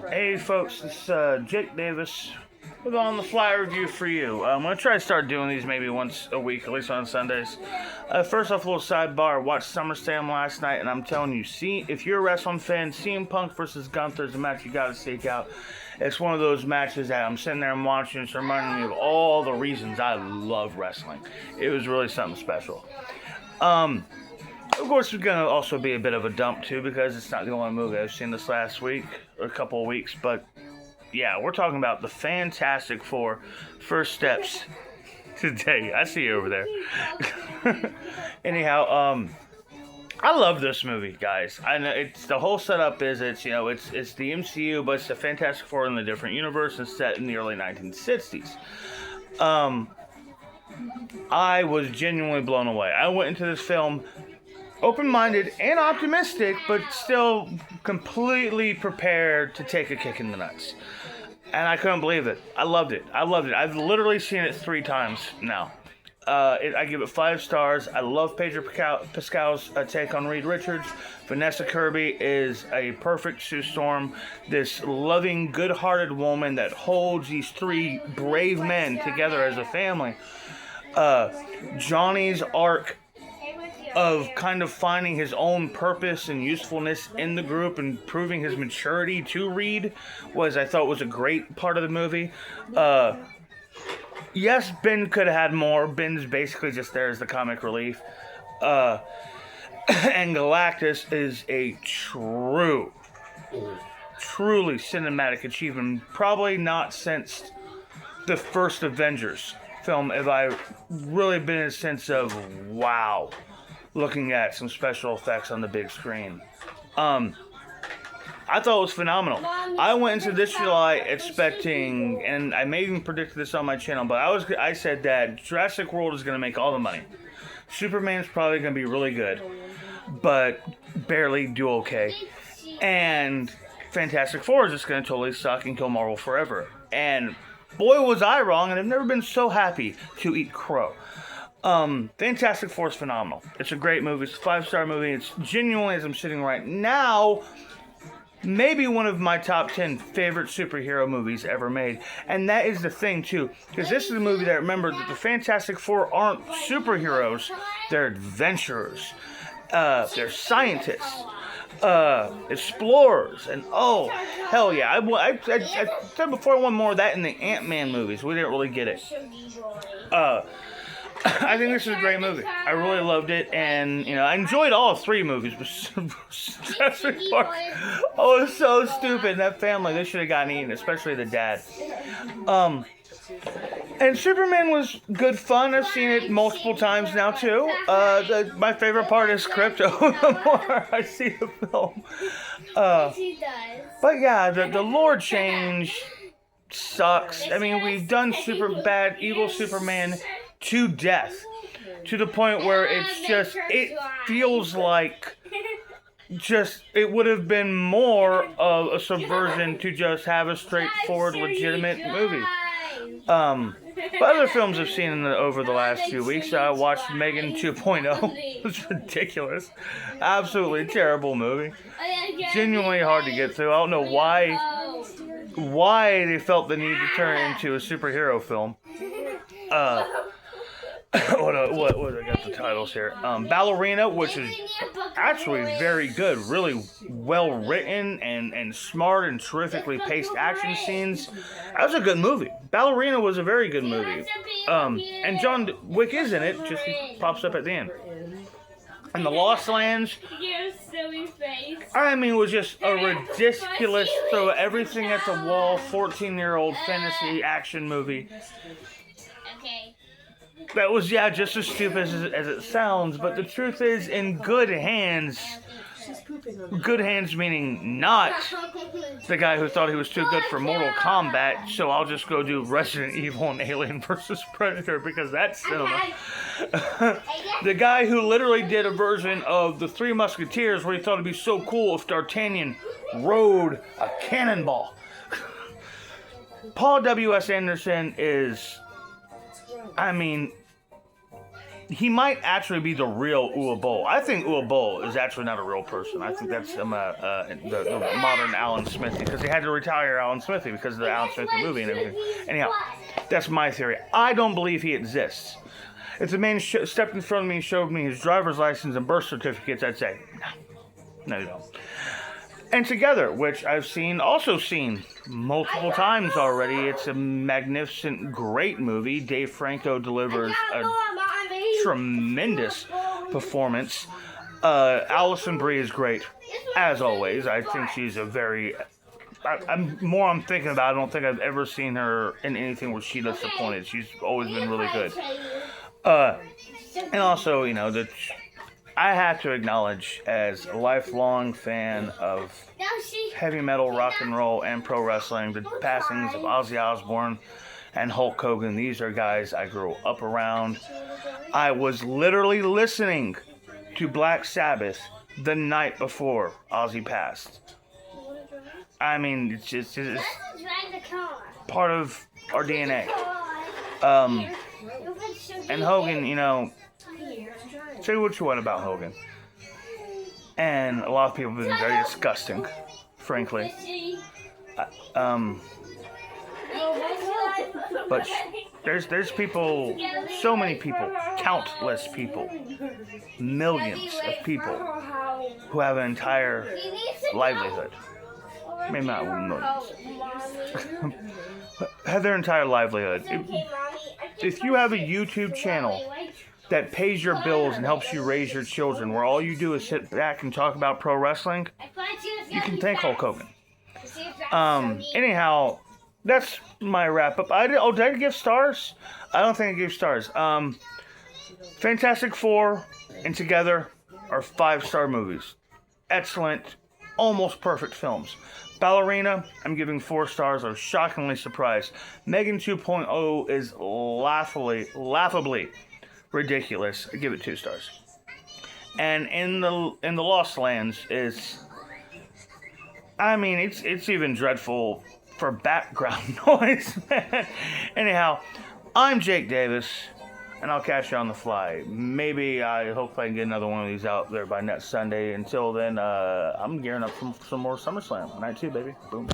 Hey folks, it's Jake Davis with On the Fly Review for you. I'm going to try to start doing these maybe once a week, at least on Sundays. First off, a little sidebar. Watched SummerSlam last night, and I'm telling you, if you're a wrestling fan, CM Punk versus Gunther is a match you got to seek out. It's one of those matches that I'm sitting there and watching. It's reminding me of all the reasons I love wrestling. It was really something special. Of course, it's going to also be a bit of a dump, too, because it's not the only movie I've seen this last week, or a couple of weeks, but yeah, we're talking about the Fantastic Four First Steps today. I see you over there. Anyhow, I love this movie, guys. I know it's the whole setup is it's the MCU, but it's the Fantastic Four in a different universe and set in the early 1960s. I was genuinely blown away. I went into this film open-minded and optimistic, but still completely prepared to take a kick in the nuts. And I couldn't believe it. I loved it. I've literally seen it 3 times now. I give it 5 stars. I love Pedro Pascal's take on Reed Richards. Vanessa Kirby is a perfect Sue Storm. This loving, good-hearted woman that holds these 3 brave men together as a family. Johnny's arc of kind of finding his own purpose and usefulness in the group and proving his maturity to Reed I thought was a great part of the movie. Yes, Ben could have had more. Ben's basically just there as the comic relief. And Galactus is a truly cinematic achievement. Probably not since the first Avengers film have I really been in a sense of wow, looking at some special effects on the big screen. I thought it was phenomenal. I went into this July expecting, and I may even predicted this on my channel, but I said that Jurassic World is going to make all the money. Superman's probably going to be really good, but barely do okay. And Fantastic Four is just going to totally suck and kill Marvel forever. And boy, was I wrong, and I've never been so happy to eat crow. Fantastic Four is phenomenal. It's a great movie. It's a 5-star movie. It's genuinely, as I'm sitting right now, maybe one of my top 10 favorite superhero movies ever made. And that is the thing, too. Because this is a movie that, remember, that the Fantastic Four aren't superheroes. They're adventurers. They're scientists. Explorers. And, oh, hell yeah. I said before I want more of that in the Ant-Man movies. We didn't really get it. I think this is a great movie. I really loved it, and I enjoyed all 3 movies. But Jurassic Park, oh, it was so stupid. That family, they should have gotten eaten, especially the dad. And Superman was good fun. I've seen it multiple times now too. My favorite part is Crypto. The more I see the film, but yeah, the lore change sucks. I mean, we've done super bad, evil Superman to death, to the point where it feels like it would have been more of a subversion to just have a straightforward, legitimate movie. But other films I've seen over the last few weeks, I watched Megan 2.0. It was ridiculous. Absolutely terrible movie. Genuinely hard to get through. I don't know why they felt the need to turn it into a superhero film. What I got the titles here? Ballerina, which is actually very good, really well written and smart and terrifically paced action scenes. That was a good movie. Ballerina was a very good movie. And John Wick is in it, just he pops up at the end. And The Lost Lands, I mean, it was just a ridiculous, throw everything at the wall, 14-year-old fantasy action movie. That was, just as stupid as it sounds, but the truth is, in good hands meaning not the guy who thought he was too good for Mortal Kombat, so I'll just go do Resident Evil and Alien vs. Predator, because that's cinema. The guy who literally did a version of The Three Musketeers where he thought it'd be so cool if D'Artagnan rode a cannonball. Paul W.S. Anderson is, I mean, he might actually be the real Uwe Boll. I think Uwe Boll is actually not a real person. I think that's the modern Alan Smithy, because they had to retire Alan Smithy because of the Alan Smithy movie and everything. Anyhow, that's my theory. I don't believe he exists. If the man stepped in front of me and showed me his driver's license and birth certificates, I'd say, no, you don't. And Together, which I've also seen multiple times already. It's a magnificent, great movie. Dave Franco delivers a tremendous performance. Alison Brie is great, as always. I think she's a very... I'm thinking about it, I don't think I've ever seen her in anything where she disappointed. She's always been really good. And also, I have to acknowledge, as a lifelong fan of heavy metal, rock and roll, and pro wrestling, the passings of Ozzy Osbourne and Hulk Hogan. These are guys I grew up around. I was literally listening to Black Sabbath the night before Ozzy passed. I mean, it's just part of our DNA. And Hogan, say what you want about Hogan. And a lot of people have been very disgusting, frankly. But there's people, so many people, countless people, millions of people who have an entire livelihood. Maybe not millions. Have their entire livelihood. If you have a YouTube channel that pays your bills and helps you raise your children, where all you do is sit back and talk about pro wrestling, you can thank Hulk Hogan. Anyhow, that's my wrap up. Did I give stars? I don't think I gave stars. Fantastic Four and Together are 5-star movies. Excellent, almost perfect films. Ballerina, I'm giving 4 stars. I was shockingly surprised. Megan 2.0 is laughably ridiculous. I give it 2 stars. And in the Lost Lands it's even dreadful for background noise. Anyhow, I'm Jake Davis, and I'll catch you on the fly. Maybe I hope I can get another one of these out there by next Sunday. Until then, I'm gearing up for some more SummerSlam. Night 2, baby. Boom.